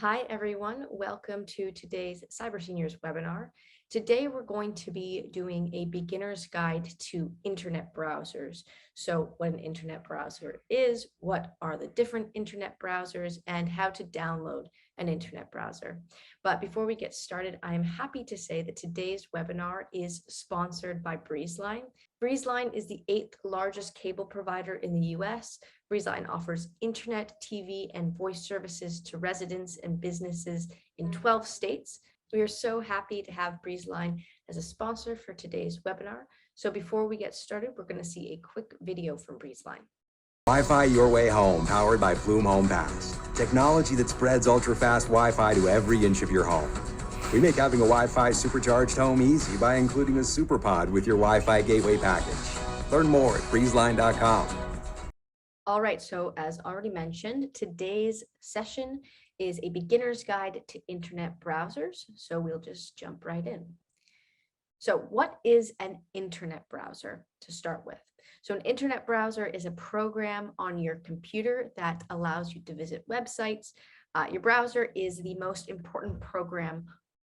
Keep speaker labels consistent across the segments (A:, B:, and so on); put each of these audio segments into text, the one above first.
A: Hi, everyone. Welcome to today's Cyber Seniors webinar. Today, we're going to be doing a beginner's guide to internet browsers. So what an internet browser is, what are the different internet browsers, and how to download an internet browser. But before we get started, I am happy to say that today's webinar is sponsored by Breezeline. Breezeline is the 8th largest cable provider in the US. Breezeline offers internet, TV, and voice services to residents and businesses in 12 states. We are so happy to have Breezeline as a sponsor for today's webinar. So before we get started, we're going to see a quick video from Breezeline.
B: Wi-Fi your way home, powered by Flume Home Pass. Technology that spreads ultra-fast Wi-Fi to every inch of your home. We make having a Wi-Fi supercharged home easy by including a SuperPod with your Wi-Fi gateway package. Learn more at breezeline.com.
A: All right, so as already mentioned, today's session is a beginner's guide to internet browsers. So we'll just jump right in. So what is an internet browser to start with? So an internet browser is a program on your computer that allows you to visit websites. Your browser is the most important program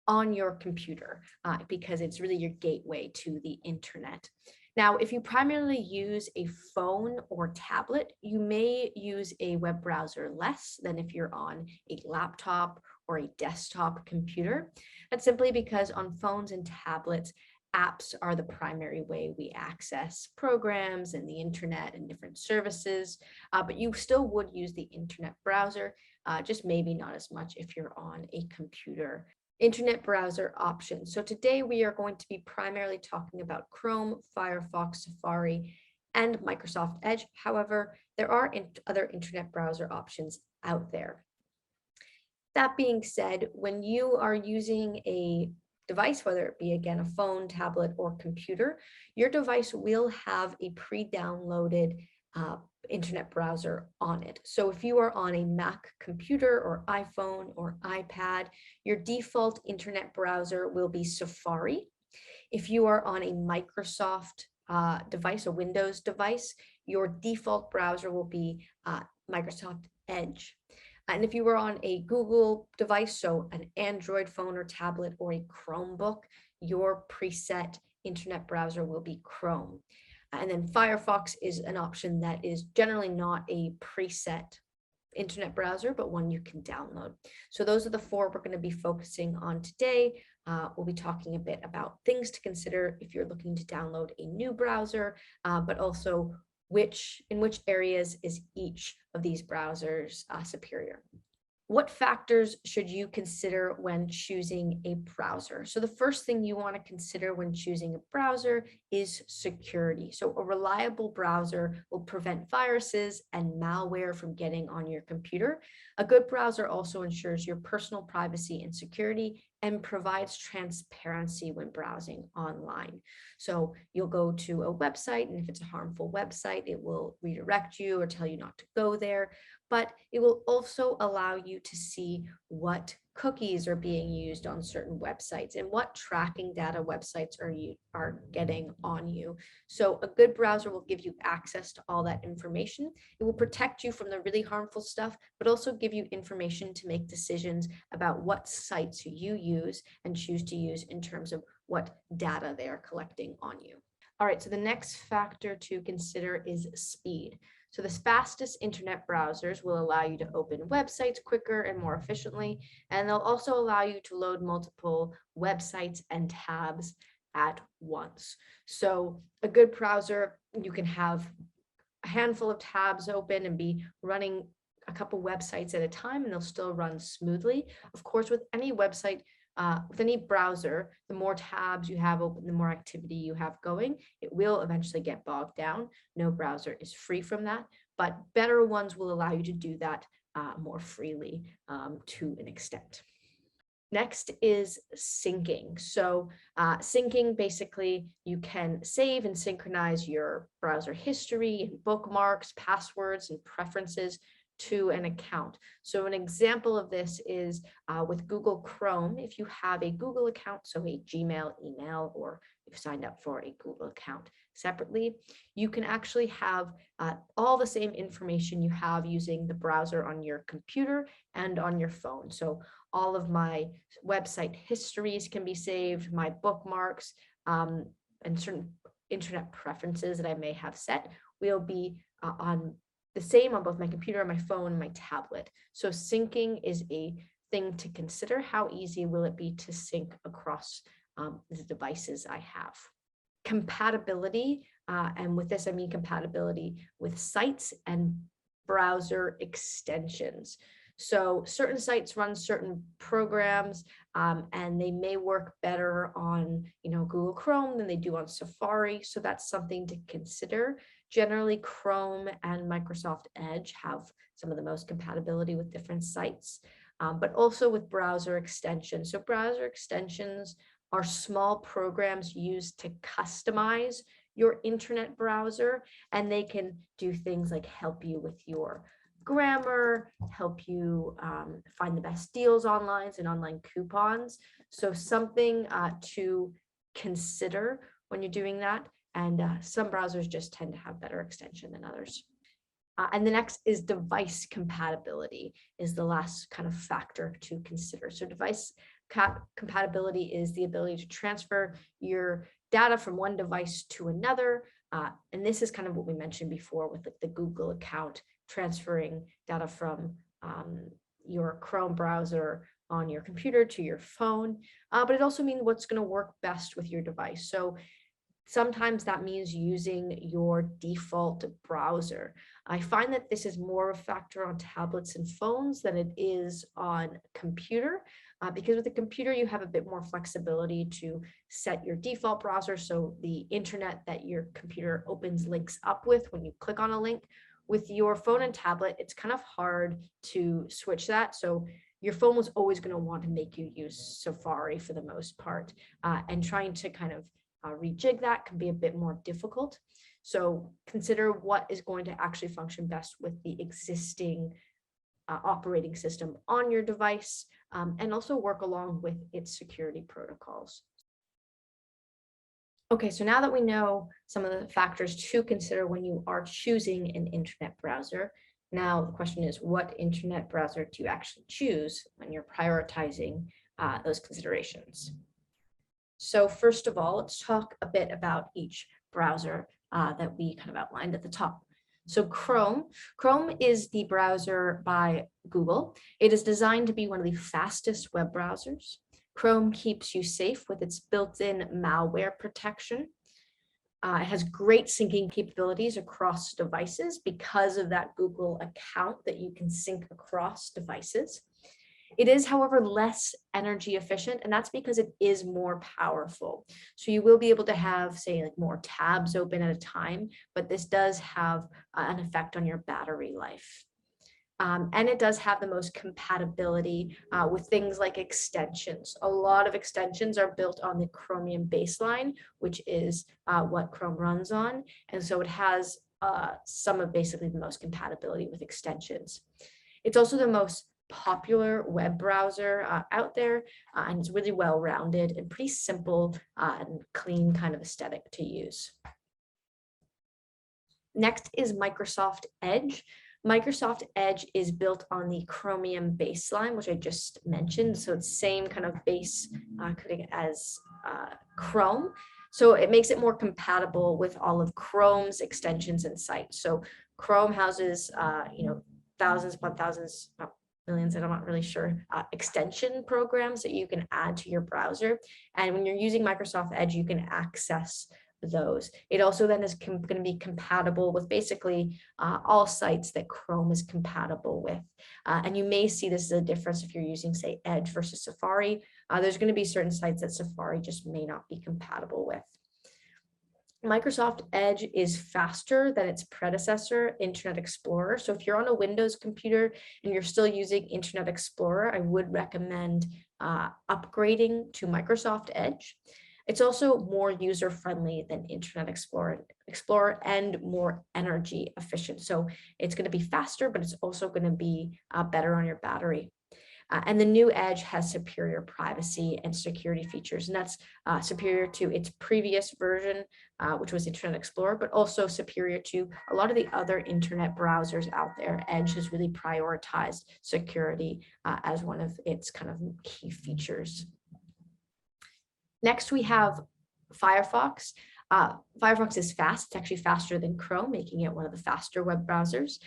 A: on your computer because it's really your gateway to the internet. Now, if you primarily use a phone or tablet, you may use a web browser less than if you're on a laptop or a desktop computer. That's simply because on phones and tablets, apps are the primary way we access programs and the internet and different services, but you still would use the internet browser, just maybe not as much if you're on a computer. Internet browser options. So today we are going to be primarily talking about Chrome, Firefox, Safari, and Microsoft Edge. However, there are other internet browser options out there. That being said, when you are using a device, whether it be again a phone, tablet, or computer, your device will have a pre-downloaded internet browser on it. So if you are on a Mac computer or iPhone or iPad, your default internet browser will be Safari. If you are on a Microsoft device, a Windows device, your default browser will be Microsoft Edge. And if you were on a Google device, so an Android phone or tablet or a Chromebook, your preset internet browser will be Chrome. And then Firefox is an option that is generally not a preset internet browser, but one you can download. So those are the four we're going to be focusing on today. We'll be talking a bit about things to consider if you're looking to download a new browser, but also in which areas is each of these browsers superior. What factors should you consider when choosing a browser? So the first thing you want to consider when choosing a browser is security. So a reliable browser will prevent viruses and malware from getting on your computer. A good browser also ensures your personal privacy and security and provides transparency when browsing online. So you'll go to a website, and if it's a harmful website, it will redirect you or tell you not to go there. But it will also allow you to see what cookies are being used on certain websites and what tracking data websites are getting on you. So a good browser will give you access to all that information. It will protect you from the really harmful stuff, but also give you information to make decisions about what sites you use and choose to use in terms of what data they are collecting on you. All right, so the next factor to consider is speed. So the fastest internet browsers will allow you to open websites quicker and more efficiently, and they'll also allow you to load multiple websites and tabs at once. So a good browser, you can have a handful of tabs open and be running a couple websites at a time, and they'll still run smoothly. Of course, with any website, with any browser, the more tabs you have open, the more activity you have going, it will eventually get bogged down. No browser is free from that, but better ones will allow you to do that more freely to an extent. Next is syncing. So syncing, basically, you can save and synchronize your browser history and bookmarks, passwords, and preferences to an account. So an example of this is with Google Chrome. If you have a Google account, so a Gmail email, or you've signed up for a Google account separately, you can actually have all the same information you have using the browser on your computer and on your phone. So all of my website histories can be saved, my bookmarks, and certain internet preferences that I may have set will be on the same on both my computer, my phone, and my tablet. So syncing is a thing to consider. How easy will it be to sync across the devices I have? Compatibility, and with this I mean compatibility with sites and browser extensions. So certain sites run certain programs, and they may work better on, Google Chrome than they do on Safari. So that's something to consider. Generally, Chrome and Microsoft Edge have some of the most compatibility with different sites, but also with browser extensions. So browser extensions are small programs used to customize your internet browser, and they can do things like help you with your grammar, help you find the best deals online and online coupons. So something to consider when you're doing that. And some browsers just tend to have better extension than others. And the next is device compatibility is the last kind of factor to consider. So device compatibility is the ability to transfer your data from one device to another. And this is kind of what we mentioned before with the Google account, transferring data from your Chrome browser on your computer to your phone. But it also means what's going to work best with your device. So sometimes that means using your default browser. I find that this is more a factor on tablets and phones than it is on computer, because with the computer, you have a bit more flexibility to set your default browser. So the internet that your computer opens links up with when you click on a link. With your phone and tablet, it's kind of hard to switch that. So your phone was always going to want to make you use Safari for the most part, and trying to kind of rejig that can be a bit more difficult. So consider what is going to actually function best with the existing operating system on your device, and also work along with its security protocols. Okay, so now that we know some of the factors to consider when you are choosing an internet browser, now the question is, what internet browser do you actually choose when you're prioritizing those considerations? So first of all, let's talk a bit about each browser that we kind of outlined at the top. So Chrome is the browser by Google. It is designed to be one of the fastest web browsers. Chrome keeps you safe with its built-in malware protection. It has great syncing capabilities across devices because of that Google account that you can sync across devices. It is, however, less energy efficient, and that's because it is more powerful. So you will be able to have, say, like more tabs open at a time, but this does have an effect on your battery life. And it does have the most compatibility with things like extensions. A lot of extensions are built on the Chromium baseline, which is what Chrome runs on. And so it has some of basically the most compatibility with extensions. It's also the most popular web browser out there, and it's really well-rounded and pretty simple and clean kind of aesthetic to use. Next is Microsoft Edge. Microsoft Edge is built on the Chromium baseline, which I just mentioned. So it's same kind of base as Chrome. So it makes it more compatible with all of Chrome's extensions and sites. So Chrome houses, thousands upon thousands, millions, and I'm not really sure, extension programs that you can add to your browser. And when you're using Microsoft Edge, you can access those. It also then is going to be compatible with basically all sites that Chrome is compatible with. And you may see this as a difference if you're using, say, Edge versus Safari. There's going to be certain sites that Safari just may not be compatible with. Microsoft Edge is faster than its predecessor, Internet Explorer. So if you're on a Windows computer and you're still using Internet Explorer, I would recommend upgrading to Microsoft Edge. It's also more user-friendly than Internet Explorer and more energy efficient. So it's going to be faster, but it's also going to be better on your battery. And the new Edge has superior privacy and security features, and that's superior to its previous version, which was Internet Explorer, but also superior to a lot of the other internet browsers out there. Edge has really prioritized security as one of its kind of key features. Next, we have Firefox. Firefox is fast. It's actually faster than Chrome, making it one of the faster web browsers.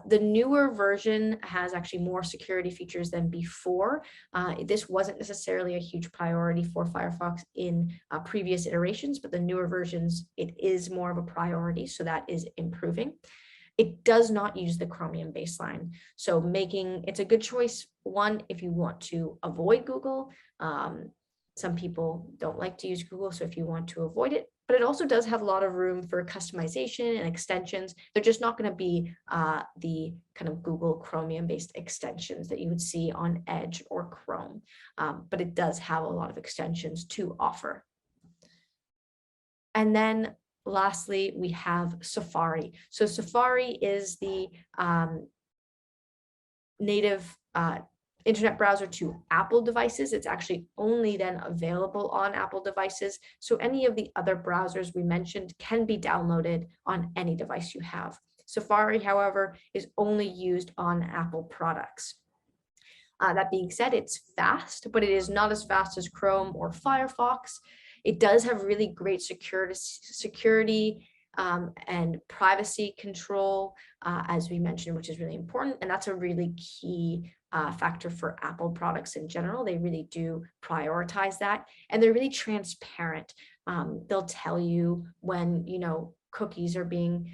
A: The newer version has actually more security features than before. This wasn't necessarily a huge priority for Firefox in previous iterations, but the newer versions, it is more of a priority, so that is improving. It does not use the Chromium baseline, so it's a good choice, one, if you want to avoid Google. Some people don't like to use Google, so if you want to avoid it, but it also does have a lot of room for customization and extensions. They're just not going to be the kind of Google Chromium-based extensions that you would see on Edge or Chrome, but it does have a lot of extensions to offer. And then lastly, we have Safari. So Safari is the native internet browser to Apple devices. It's actually only then available on Apple devices. So any of the other browsers we mentioned can be downloaded on any device you have. Safari, however, is only used on Apple products. That being said, it's fast, but it is not as fast as Chrome or Firefox. It does have really great security and privacy control, as we mentioned, which is really important. And that's a really key factor for Apple products in general. They really do prioritize that, and they're really transparent. They'll tell you when, cookies are being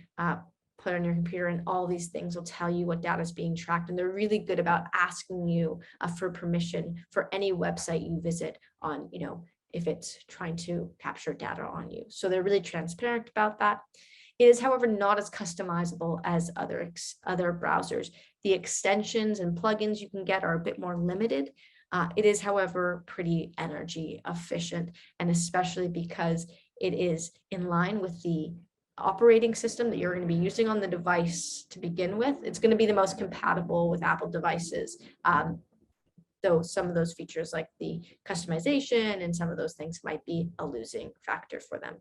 A: put on your computer, and all these things will tell you what data is being tracked. And they're really good about asking you for permission for any website you visit on, if it's trying to capture data on you. So they're really transparent about that. It is, however, not as customizable as other browsers. The extensions and plugins you can get are a bit more limited. It is, however, pretty energy efficient, and especially because it is in line with the operating system that you're going to be using on the device to begin with. It's going to be the most compatible with Apple devices. Though some of those features like the customization and some of those things might be a losing factor for them.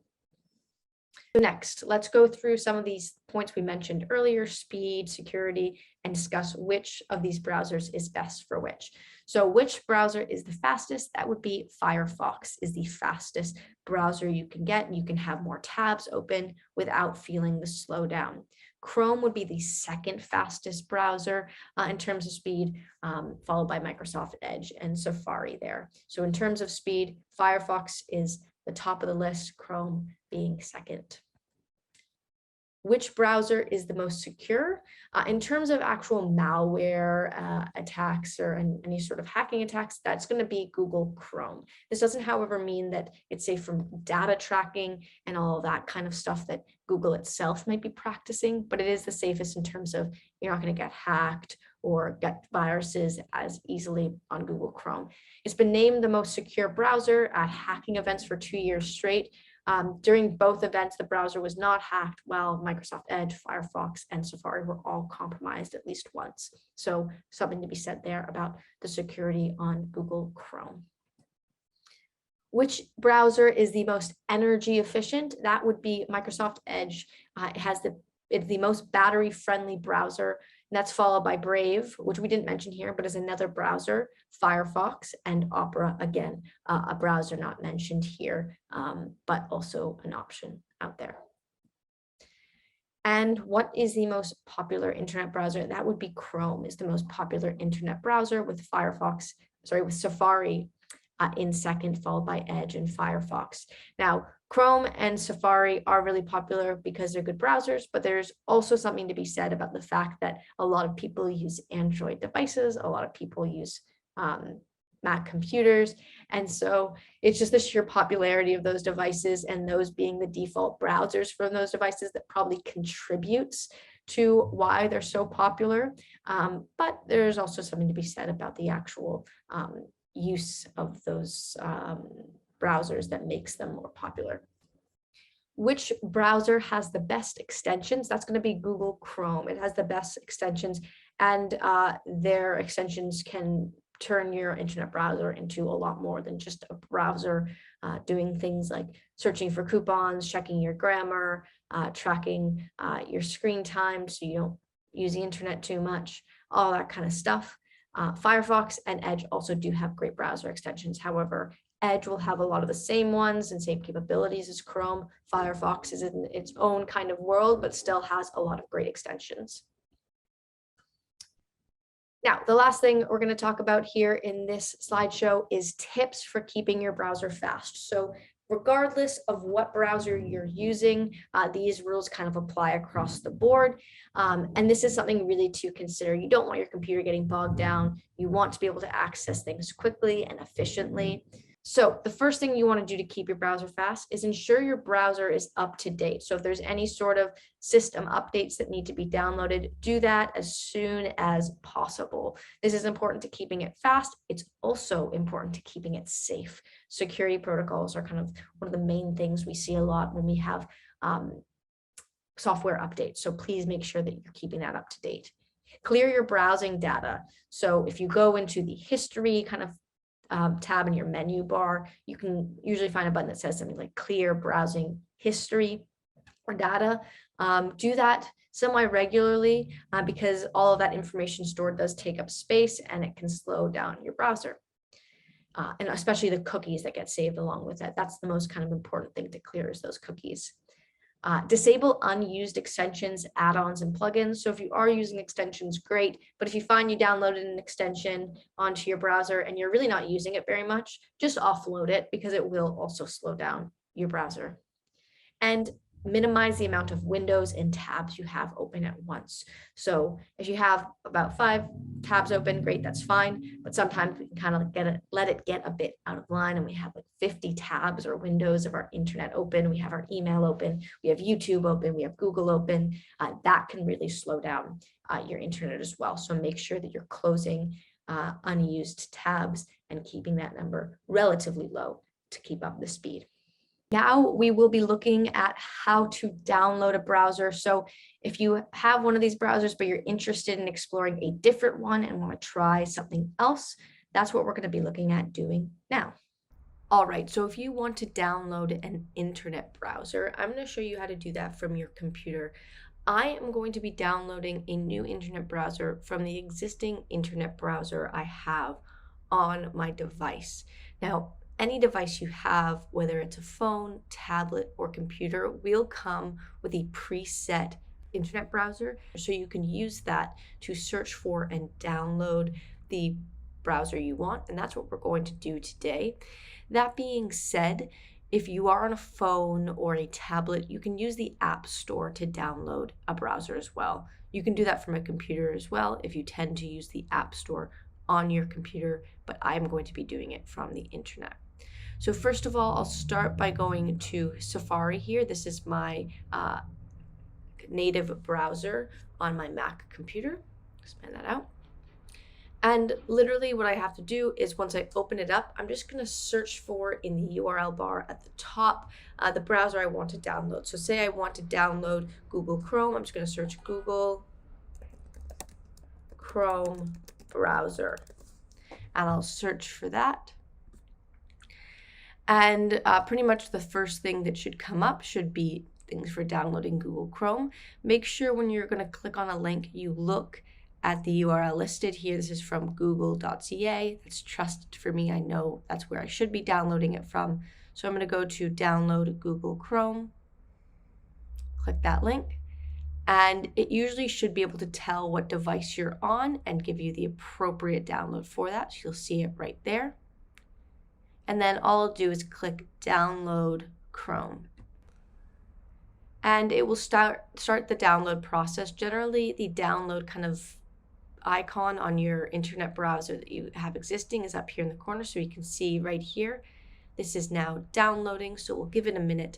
A: So next, let's go through some of these points we mentioned earlier: speed, security, and discuss which of these browsers is best for which. So which browser is the fastest? That would be Firefox is the fastest browser you can get. You can have more tabs open without feeling the slowdown. Chrome would be the second fastest browser in terms of speed, followed by Microsoft Edge and Safari there. So in terms of speed, Firefox is the top of the list, Chrome being second. Which browser is the most secure? In terms of actual malware attacks or any sort of hacking attacks, that's going to be Google Chrome. This doesn't, however, mean that it's safe from data tracking and all of that kind of stuff that Google itself might be practicing, but it is the safest in terms of you're not going to get hacked or get viruses as easily on Google Chrome. It's been named the most secure browser at hacking events for 2 years straight. During both events, the browser was not hacked, while Microsoft Edge, Firefox, and Safari were all compromised at least once. So something to be said there about the security on Google Chrome. Which browser is the most energy efficient? That would be Microsoft Edge. It's the most battery-friendly browser. And that's followed by Brave, which we didn't mention here, but is another browser, Firefox, and Opera, again, a browser not mentioned here, but also an option out there. And what is the most popular internet browser? That would be Chrome is the most popular internet browser, with Safari in second, followed by Edge and Firefox. Now, Chrome and Safari are really popular because they're good browsers, but there's also something to be said about the fact that a lot of people use Android devices, a lot of people use Mac computers, and so it's just the sheer popularity of those devices and those being the default browsers for those devices that probably contributes to why they're so popular. But there's also something to be said about the actual use of those browsers that makes them more popular. Which browser has the best extensions? That's going to be Google Chrome. It has the best extensions, and their extensions can turn your internet browser into a lot more than just a browser, doing things like searching for coupons, checking your grammar, tracking your screen time so you don't use the internet too much, all that kind of stuff. Firefox and Edge also do have great browser extensions. However, Edge will have a lot of the same ones and same capabilities as Chrome. Firefox is in its own kind of world, but still has a lot of great extensions. Now, the last thing we're going to talk about here in this slideshow is tips for keeping your browser fast. So regardless of what browser you're using, these rules kind of apply across the board. And this is something really to consider. You don't want your computer getting bogged down. You want to be able to access things quickly and efficiently. So the first thing you want to do to keep your browser fast is ensure your browser is up to date. So if there's any sort of system updates that need to be downloaded, do that as soon as possible. This is important to keeping it fast. It's also important to keeping it safe. Security protocols are kind of one of the main things we see a lot when we have software updates. So please make sure that you're keeping that up to date. Clear your browsing data. So if you go into the history kind of tab in your menu bar, you can usually find a button that says something like clear browsing history or data. Do that semi-regularly because all of that information stored does take up space and it can slow down your browser. And especially the cookies that get saved along with it. That's the most kind of important thing to clear is those cookies. Disable unused extensions, add-ons, and plugins. So if you are using extensions, great. But if you find you downloaded an extension onto your browser and you're really not using it very much, just offload it because it will also slow down your browser. And minimize the amount of windows and tabs you have open at once. So if you have about 5 tabs open, great, that's fine. But sometimes we can kind of let it get a bit out of line and we have like 50 tabs or windows of our internet open. We have our email open, we have YouTube open, we have Google open. That can really slow down your internet as well. So make sure that you're closing unused tabs and keeping that number relatively low to keep up the speed. Now we will be looking at how to download a browser. So if you have one of these browsers, but you're interested in exploring a different one and want to try something else, that's what we're going to be looking at doing now. All right, so if you want to download an internet browser, I'm going to show you how to do that from your computer. I am going to be downloading a new internet browser from the existing internet browser I have on my device. Now, any device you have, whether it's a phone, tablet, or computer, will come with a preset internet browser. So you can use that to search for and download the browser you want. And that's what we're going to do today. That being said, if you are on a phone or a tablet, you can use the App Store to download a browser as well. You can do that from a computer as well if you tend to use the App Store on your computer, but I'm going to be doing it from the internet. So first of all, I'll start by going to Safari here. This is my native browser on my Mac computer. Expand that out. And literally what I have to do is once I open it up, I'm just going to search for in the URL bar at the top the browser I want to download. So say I want to download Google Chrome. I'm just going to search Google Chrome browser. And I'll search for that. And pretty much the first thing that should come up should be things for downloading Google Chrome. Make sure when you're going to click on a link, you look at the URL listed here. This is from google.ca. It's trusted for me. I know that's where I should be downloading it from. So I'm going to go to download Google Chrome. Click that link. And it usually should be able to tell what device you're on and give you the appropriate download for that. So you'll see it right there. And then all I'll do is click download Chrome. And it will start the download process. Generally, the download kind of icon on your internet browser that you have existing is up here in the corner. So you can see right here, this is now downloading. So we'll give it a minute.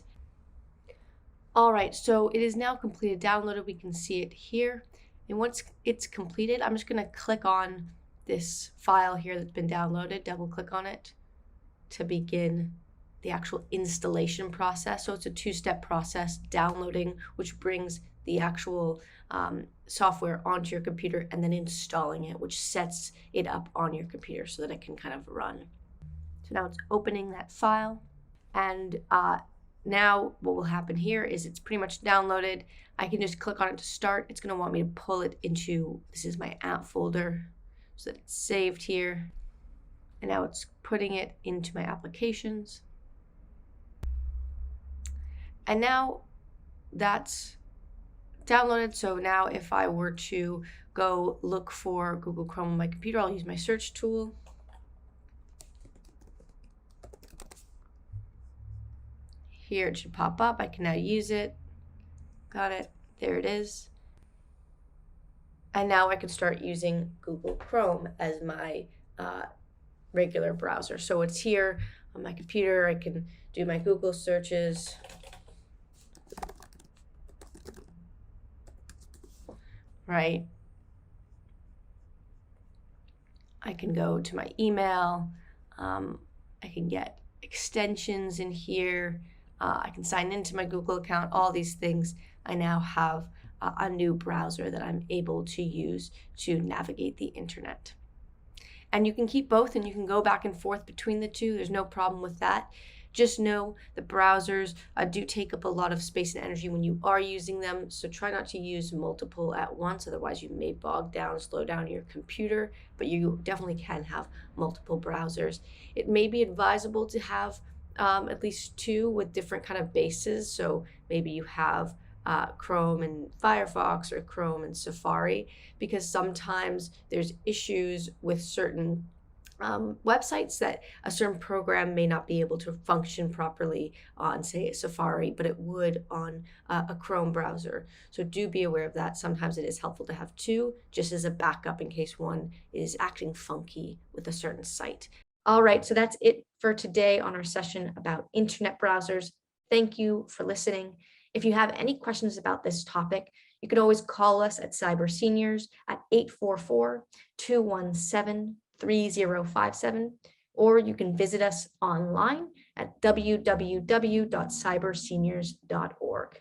A: All right, so it is now completed, downloaded. We can see it here. And once it's completed, I'm just gonna click on this file here that's been downloaded, double click on it to begin the actual installation process. So it's a two-step process: downloading, which brings the actual software onto your computer, and then installing it, which sets it up on your computer so that it can kind of run. So now it's opening that file, and now what will happen here is it's pretty much downloaded. I can just click on it to start. It's going to want me to pull it into, this is my app folder, so that it's saved here. And now it's putting it into my applications. And now that's downloaded. So now if I were to go look for Google Chrome on my computer, I'll use my search tool. Here it should pop up. I can now use it. Got it. There it is. And now I can start using Google Chrome as my regular browser. So it's here on my computer. I can do my Google searches. Right? I can go to my email. I can get extensions in here. I can sign into my Google account, all these things. I now have a new browser that I'm able to use to navigate the internet. And you can keep both, and you can go back and forth between the two. There's no problem with that. Just know the browsers do take up a lot of space and energy when you are using them, so try not to use multiple at once, otherwise you may bog down, slow down your computer, but you definitely can have multiple browsers. It may be advisable to have at least two with different kind of bases, so maybe you have Chrome and Firefox or Chrome and Safari, because sometimes there's issues with certain websites that a certain program may not be able to function properly on, say, Safari, but it would on a Chrome browser. So do be aware of that. Sometimes it is helpful to have two, just as a backup in case one is acting funky with a certain site. All right, so that's it for today on our session about internet browsers. Thank you for listening. If you have any questions about this topic, you can always call us at Cyber Seniors at 844-217-3057, or you can visit us online at www.cyberseniors.org.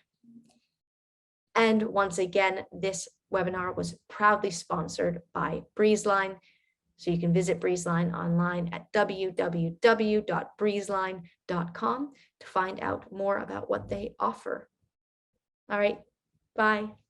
A: And once again, this webinar was proudly sponsored by Breezeline. So you can visit Breezeline online at www.breezeline.com to find out more about what they offer. All right, bye.